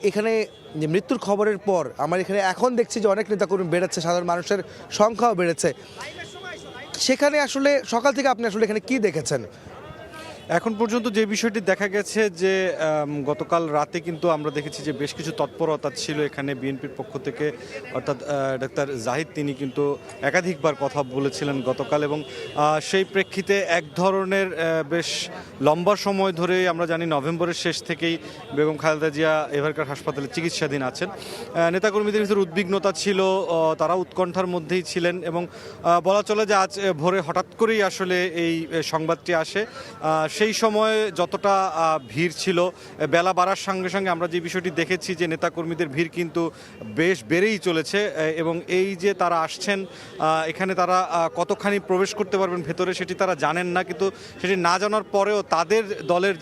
এখানে যে মৃত্যুর খবরের পর আমার এখানে এখন দেখছি যে অনেক নেতাকর্মী বেড়েছে, সাধারণ মানুষের সংখ্যাও বেড়েছে। সেখানে আসলে সকাল থেকে আপনি আসলে এখানে কি দেখেছেন? এখন পর্যন্ত যে বিষয়টি দেখা গেছে যে গতকাল রাতে কিন্তু আমরা দেখেছি যে বেশ কিছু তৎপরতা ছিল এখানে বিএনপির পক্ষ থেকে, অর্থাৎ ডাক্তার জাহিদ তিনি কিন্তু একাধিকবার কথা বলেছিলেন গতকাল, এবং সেই প্রেক্ষিতে এক ধরনের বেশ লম্বা সময় ধরে আমরা জানি নভেম্বরের শেষ থেকেই বেগম খালেদা জিয়া এভারকার হাসপাতালে চিকিৎসাধীন আছেন। নেতাকর্মীদের ভিতরে উদ্বিগ্নতা ছিল, তারা উৎকণ্ঠার মধ্যেই ছিলেন, এবং বলা চলে যে আজ ভোরে হঠাৎ করেই আসলে এই সংবাদটি আসে। সেই সময় যতটা ভিড় ছিল, বেলা বাড়ার সঙ্গে সঙ্গে আমরা যে বিষয়টি দেখেছি যে নেতাকর্মীদের ভিড় কিন্তু বেশ বেড়েই চলেছে, এবং এই যে তারা আসছেন এখানে তারা কতখানি প্রবেশ করতে পারবেন ভেতরে সেটি তারা জানেন না, কিন্তু সেটি না জানার পরেও তাদের দলের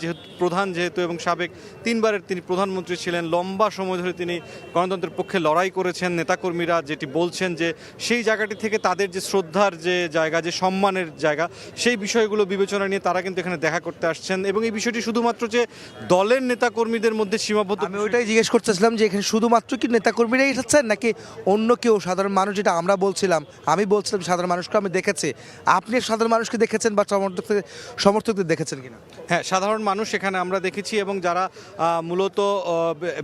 যেহেতু এবং সাবেক 3বারের তিনি প্রধানমন্ত্রী ছিলেন, লম্বা সময় ধরে তিনি গণতন্ত্রের পক্ষে লড়াই করেছেন। নেতাকর্মীরা যেটি বলছেন যে সেই জায়গাটি থেকে তাদের যে শ্রদ্ধার যে জায়গা, যে সম্মানের জায়গা, সেই বিষয়গুলো বিবেচনা নিয়ে তারা কিন্তু এখানে দেখা করতে আসছেন, এবং এই বিষয়টি শুধুমাত্র যে দলের নেতাকর্মীদের মধ্যে সীমাবদ্ধ। আমি ওইটাই জিজ্ঞেস করতেছিলাম যে এখানে শুধুমাত্র কি নেতাকর্মীরাই এসেছেন নাকি অন্য কেউ, সাধারণ মানুষ? যেটা আমি বলছিলাম সাধারণ মানুষকে আমি দেখেছি, আপনি সাধারণ মানুষকে দেখেছেন বা সমর্থকদের দেখেছেন কিনা? হ্যাঁ, সাধারণ মানুষ এখানে আমরা দেখেছি, এবং যারা মূলত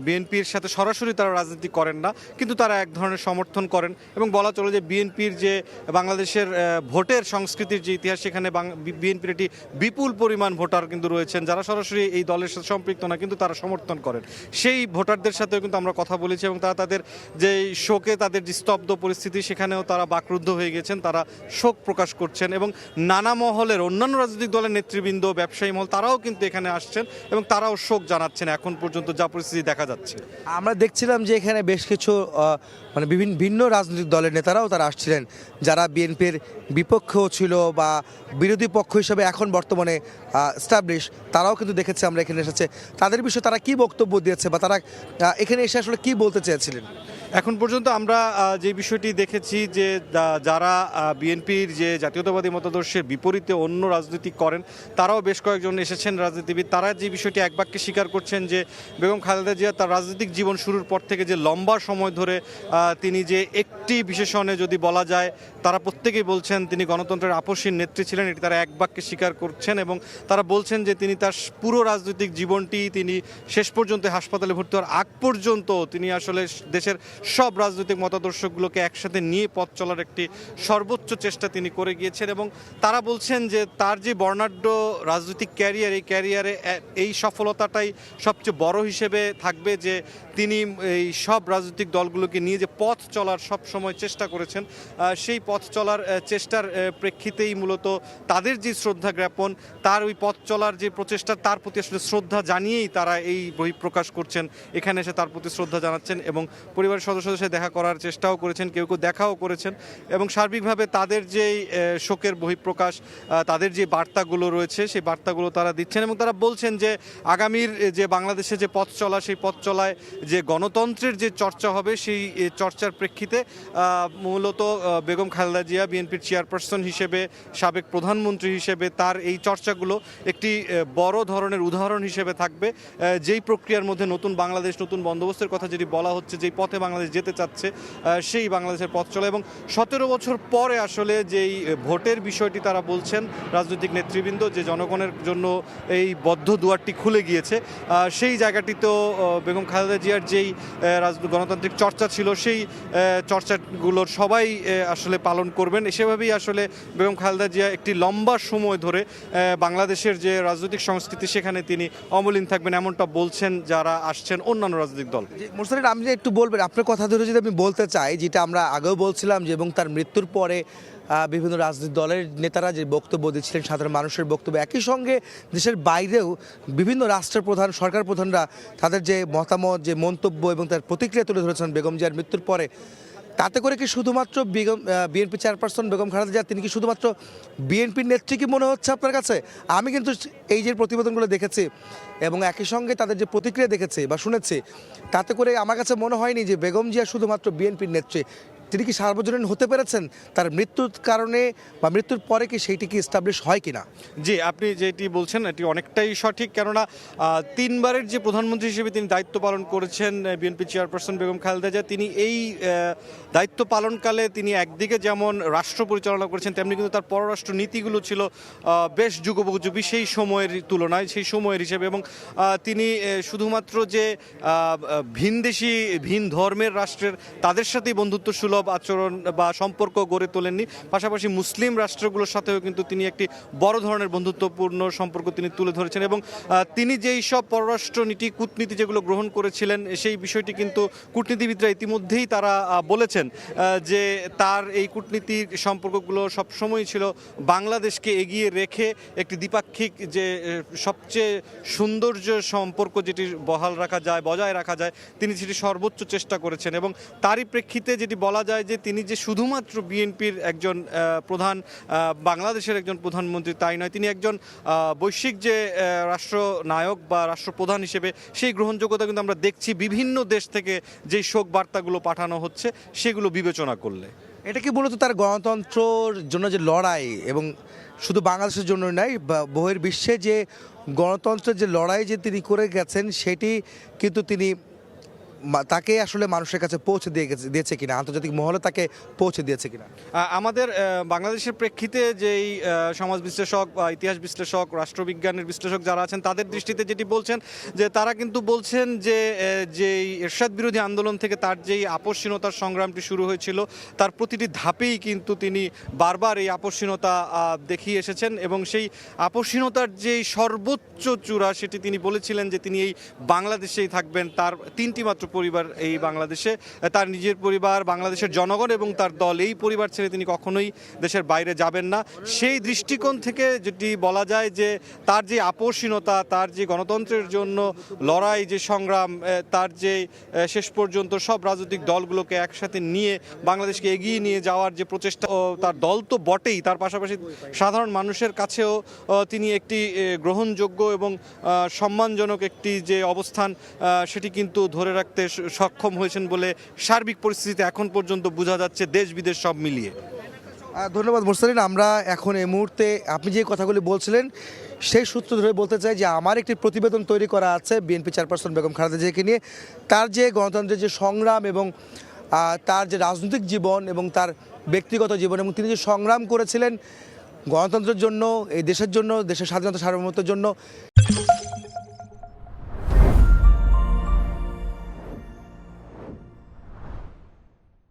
বিএনপির সাথে সরাসরি তারা রাজনীতি করেন না, কিন্তু তারা এক ধরনের সমর্থন করেন, এবং বলা চলে যে বিএনপির যে বাংলাদেশের ভোটের সংস্কৃতির যে ইতিহাস, সেখানে বিএনপির একটি বিপুল পরিমাণ ভোটার কিন্তু রয়েছেন যারা সরাসরি এই দলের সাথে সম্পৃক্ত না, কিন্তু তারা সমর্থন করেন। সেই ভোটারদের সাথেও কিন্তু আমরা কথা বলেছি, এবং তারা তাদের যে শোকে, তাদের যে স্তব্ধ পরিস্থিতি, সেখানেও তারা বাকরুদ্ধ হয়ে গেছেন, তারা শোক প্রকাশ করছেন, এবং নানা মহলের অন্যান্য রাজনৈতিক দলের নেতৃবৃন্দ, ব্যবসায়ী মহল, তারাও কিন্তু এখানে আসছেন এবং তারাও শোক জানাচ্ছেন এখন পর্যন্ত যা পরিস্থিতি দেখা যাচ্ছে। আমরা দেখছিলাম যে এখানে বেশ কিছু মানে ভিন্ন রাজনৈতিক দলের নেতারাও তারা আসছিলেন, যারা বিএনপির বিপক্ষেও ছিল বা বিরোধী পক্ষ হিসেবে এখন বর্তমানে স্টাবলিশ, তারাও কিন্তু দেখেছে আমরা এখানে এসেছে। তাদের বিষয়ে তারা কি বক্তব্য দিয়েছে বা তারা এখানে এসে আসলে কি বলতে চেয়েছিলেন? এখন পর্যন্ত আমরা যে বিষয়টি দেখেছি যে যারা বিএনপির যে জাতীয়তাবাদী মতাদর্শের বিপরীতে অন্য রাজনীতি করেন, তারাও বেশ কয়েকজন এসেছেন রাজনীতিবিদ। তারা যে বিষয়টি এক বাক্যে স্বীকার করছেন যে বেগম খালেদা জিয়া তার রাজনৈতিক জীবন শুরুর পর থেকে যে লম্বা সময় ধরে তিনি যে একটি বিশেষণে যদি বলা যায়, তারা প্রত্যেকেই বলছেন তিনি গণতন্ত্রের আপসীন নেত্রী ছিলেন, এটি তারা এক বাক্যে স্বীকার করছেন, এবং তারা বলছেন যে তিনি তার পুরো রাজনৈতিক জীবনটি তিনি শেষ পর্যন্ত হাসপাতালে ভর্তি হওয়ার আগ পর্যন্ত তিনি আসলে দেশের সব রাজনৈতিক মতাদর্শগুলোকে একসাথে নিয়ে পথ চলার একটি সর্বোচ্চ চেষ্টা তিনি করে গিয়েছেন। এবং তারা বলছেন যে তার যে বর্ণাঢ্য রাজনৈতিক ক্যারিয়ার, এই ক্যারিয়ারে এই সফলতাটাই সবচেয়ে বড় হিসেবে থাকবে যে তিনি এই সব রাজনৈতিক দলগুলোকে নিয়ে যে পথ চলার সব সময় চেষ্টা করেছেন, সেই পথ চলার চেষ্টার প্রেক্ষিতেই মূলত তাদের যে শ্রদ্ধা জ্ঞাপন, তার ওই পথ চলার যে প্রচেষ্টা, তার প্রতি আসলে শ্রদ্ধা জানিয়েই তারা এই বই প্রকাশ করছেন, এখানে এসে তার প্রতি শ্রদ্ধা জানাচ্ছেন, এবং পরিবারের সদস্যদের সাথে দেখা করার চেষ্টাও করেছেন, কেউ কেউ দেখাও করেছেন, এবং সার্বিকভাবে তাদের যেই শোকের বহিঃপ্রকাশ, তাদের যে বার্তাগুলো রয়েছে সেই বার্তাগুলো তারা দিচ্ছেন, এবং তারা বলছেন যে আগামীর যে বাংলাদেশে যে পথ চলা, সেই পথ চলায় যে গণতন্ত্রের যে চর্চা হবে, সেই চর্চার প্রেক্ষিতে মূলত বেগম খালেদা জিয়া বিএনপির চেয়ারপারসন হিসেবে, সাবেক প্রধানমন্ত্রী হিসেবে তার এই চর্চাগুলো একটি বড় ধরনের উদাহরণ হিসেবে থাকবে, যেই প্রক্রিয়ার মধ্যে নতুন বাংলাদেশ, নতুন বন্দোবস্তের কথা যেটি বলা হচ্ছে, যেই পথে বাংলাদেশ যেতে চাচ্ছে, সেই বাংলাদেশের পথ চলা। এবং 17 বছর পরে আসলে যেই ভোটের বিষয়টি তারা বলছেন রাজনৈতিক নেতৃবৃন্দ, যে জনগণের জন্য এই বদ্ধ দুয়ারটি খুলে গিয়েছে, সেই জায়গাটিতেও বেগম খালেদা জিয়ার যেই গণতান্ত্রিক চর্চা ছিল, সেই চর্চাগুলোর সবাই আসলে পালন করবেন। সেভাবেই আসলে বেগম খালেদা জিয়া একটি লম্বা সময় ধরে বাংলাদেশের যে রাজনৈতিক সংস্কৃতি, সেখানে তিনি অমলিন থাকবেন, এমনটা বলছেন যারা আসছেন অন্যান্য রাজনৈতিক দল। মোরসালিন, আমি যে একটু বলবেন আপনার কথা ধরে যদি আমি বলতে চাই, যেটা আমরা আগেও বলছিলাম যে এবং তার মৃত্যুর পরে বিভিন্ন রাজনৈতিক দলের নেতারা যে বক্তব্য দিচ্ছিলেন, সাধারণ মানুষের বক্তব্য, একই সঙ্গে দেশের বাইরেও বিভিন্ন রাষ্ট্রের প্রধান, সরকার প্রধানরা তাদের যে মতামত, যে মন্তব্য এবং তার প্রতিক্রিয়া তুলে ধরেছেন বেগম জিয়ার মৃত্যুর পরে, তাতে করে কি শুধুমাত্র বিএনপি চেয়ারপারসন বেগম খালেদা জিয়া তিনি কি শুধুমাত্র বিএনপির নেত্রী কি মনে হচ্ছে আপনার কাছে? আমি কিন্তু এই যে প্রতিবেদনগুলো দেখেছি এবং একই সঙ্গে তাদের যে প্রতিক্রিয়া দেখেছি বা শুনেছি, তাতে করে আমার কাছে মনে হয়নি যে বেগম জিয়া শুধুমাত্র বিএনপির নেত্রী। তিনি কি সার্বজনীন হতে পেরেছেন তার মৃত্যুর কারণে বা মৃত্যুর পরে কি সেইটি কি এস্টাবলিশ হয় কিনা? জি, আপনি যেটি বলছেন এটি অনেকটাই সঠিক, কেননা তিনবারের যে প্রধানমন্ত্রী হিসেবে তিনি দায়িত্ব পালন করেছেন বিএনপি চেয়ারপারসন বেগম খালেদা জিয়া, তিনি এই দায়িত্ব পালনকালে তিনি একদিকে যেমন রাষ্ট্র পরিচালনা করেছেন, তেমনি কিন্তু তার পররাষ্ট্র নীতিগুলো ছিল বেশ যুগোপযোগী সেই সময়ের তুলনায়, সেই সময়ের হিসেবে। এবং তিনি শুধুমাত্র যে ভিনদেশি ভিন ধর্মের রাষ্ট্রের তাদের সাথেই বন্ধুত্ব সুলভ আচরণ বা সম্পর্ক গড়ে তোলেননি, পাশাপাশি মুসলিম রাষ্ট্রগুলোর সাথেও কিন্তু তিনি একটি বড় ধরনের বন্ধুত্বপূর্ণ সম্পর্ক তিনি তুলে ধরেছেন। এবং তিনি যেই সব পররাষ্ট্র নীতি কূটনীতি যেগুলো গ্রহণ করেছিলেন, সেই বিষয়টি কিন্তু কূটনীতিবিদরা ইতিমধ্যেই তারা বলেছেন যে তার এই কূটনীতির সম্পর্কগুলো সবসময় ছিল বাংলাদেশকে এগিয়ে রেখে একটি দ্বিপাক্ষিক যে সবচেয়ে সৌন্দর্য সম্পর্ক যেটি বহাল রাখা যায়, বজায় রাখা যায়, তিনি সেটি সর্বোচ্চ চেষ্টা করেছেন। এবং তারই প্রেক্ষিতে যেটি বলা যায় যে তিনি যে শুধুমাত্র বিএনপির একজন প্রধান, বাংলাদেশের একজন প্রধানমন্ত্রী তাই নয়, তিনি একজন বৈশ্বিক যে রাষ্ট্রনায়ক বা রাষ্ট্রপ্রধান হিসেবে সেই গ্রহণযোগ্যতা কিন্তু আমরা দেখছি বিভিন্ন দেশ থেকে যেই শোক বার্তাগুলো পাঠানো হচ্ছে সেগুলো বিবেচনা করলে। এটা কি মূলত তার গণতন্ত্রর জন্য যে লড়াই, এবং শুধু বাংলাদেশের জন্য নয়, বহির বিশ্বে যে গণতন্ত্রের যে লড়াই যে তিনি করে গেছেন, সেটি কিন্তু তিনি তাকে আসলে মানুষের কাছে পৌঁছে দিয়েছে কিনা, আন্তর্জাতিক মহলে তাকে পৌঁছে দিয়েছে কিনা? আমাদের বাংলাদেশের প্রেক্ষিতে যেই সমাজ বিশ্লেষক বা ইতিহাস বিশ্লেষক, রাষ্ট্রবিজ্ঞানের বিশ্লেষক যারা আছেন, তাদের দৃষ্টিতে যেটি বলছেন যে তারা কিন্তু বলছেন যে যেই এরশাদ বিরোধী আন্দোলন থেকে তার যেই আপসহীনতার সংগ্রামটি শুরু হয়েছিল, তার প্রতিটি ধাপেই কিন্তু তিনি বারবার এই আপসহীনতা দেখিয়ে এসেছেন। এবং সেই আপসহীনতার যেই সর্বোচ্চ চূড়া, সেটি তিনি বলেছিলেন যে তিনি এই বাংলাদেশেই থাকবেন। তার তিনটি মাত্র পরিবার এই বাংলাদেশে, তার নিজের পরিবার, বাংলাদেশের জনগণ এবং তার দল, এই পরিবার ছেড়ে তিনি কখনোই দেশের বাইরে যাবেন না। সেই দৃষ্টিকোণ থেকে যেটি বলা যায় যে তার যে আপসহীনতা, তার যে গণতন্ত্রের জন্য লড়াই, যে সংগ্রাম, তার যে শেষ পর্যন্ত সব রাজনৈতিক দলগুলোকে একসাথে নিয়ে বাংলাদেশকে এগিয়ে নিয়ে যাওয়ার যে প্রচেষ্টা, তার দল তো বটেই, তার পাশাপাশি সাধারণ মানুষের কাছেও তিনি একটি গ্রহণযোগ্য এবং সম্মানজনক একটি যে অবস্থান, সেটি কিন্তু ধরে রাখতে সক্ষম হয়েছেন বলে সার্বিক পরিস্থিতিতে এখন পর্যন্ত বোঝা যাচ্ছে, দেশ বিদেশ সব মিলিয়ে। ধন্যবাদ মোরসালিন। আমরা এখন এই মুহূর্তে আপনি যে কথাগুলি বলছিলেন সেই সূত্র ধরে বলতে চাই যে আমার একটি প্রতিবেদন তৈরি করা আছে বিএনপি চেয়ারপারসন বেগম খালেদা জিয়াকে নিয়ে, তার যে গণতন্ত্রের যে সংগ্রাম এবং তার যে রাজনৈতিক জীবন এবং তার ব্যক্তিগত জীবন, এবং তিনি যে সংগ্রাম করেছিলেন গণতন্ত্রের জন্য, এই দেশের জন্য, দেশের স্বাধীনতা সার্বভৌমত্বের জন্য।